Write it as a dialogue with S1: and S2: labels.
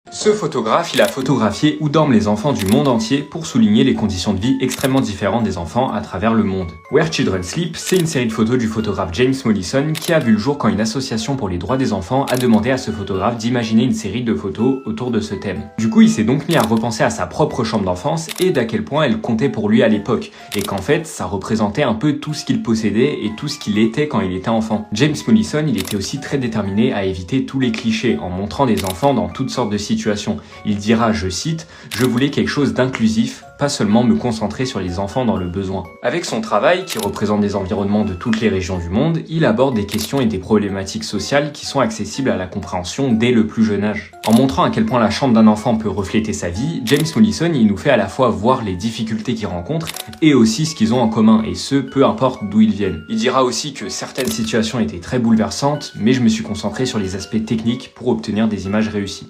S1: Ce photographe, il a photographié où dorment les enfants du monde entier pour souligner les conditions de vie extrêmement différentes des enfants à travers le monde. Where Children Sleep, c'est une série de photos du photographe James Mollison qui a vu le jour quand une association pour les droits des enfants a demandé à ce photographe d'imaginer une série de photos autour de ce thème. Du coup, il s'est donc mis à repenser à sa propre chambre d'enfance et d'à quel point elle comptait pour lui à l'époque, et qu'en fait, ça représentait un peu tout ce qu'il possédait et tout ce qu'il était quand il était enfant. James Mollison, il était aussi très déterminé à éviter tous les clichés en montrant des enfants dans toutes sortes de situations. Il dira, je cite, « Je voulais quelque chose d'inclusif, pas seulement me concentrer sur les enfants dans le besoin ». Avec son travail, qui représente des environnements de toutes les régions du monde, il aborde des questions et des problématiques sociales qui sont accessibles à la compréhension dès le plus jeune âge. En montrant à quel point la chambre d'un enfant peut refléter sa vie, James Mollison, il nous fait à la fois voir les difficultés qu'ils rencontrent et aussi ce qu'ils ont en commun, et ce, peu importe d'où ils viennent. Il dira aussi que certaines situations étaient très bouleversantes, mais je me suis concentré sur les aspects techniques pour obtenir des images réussies.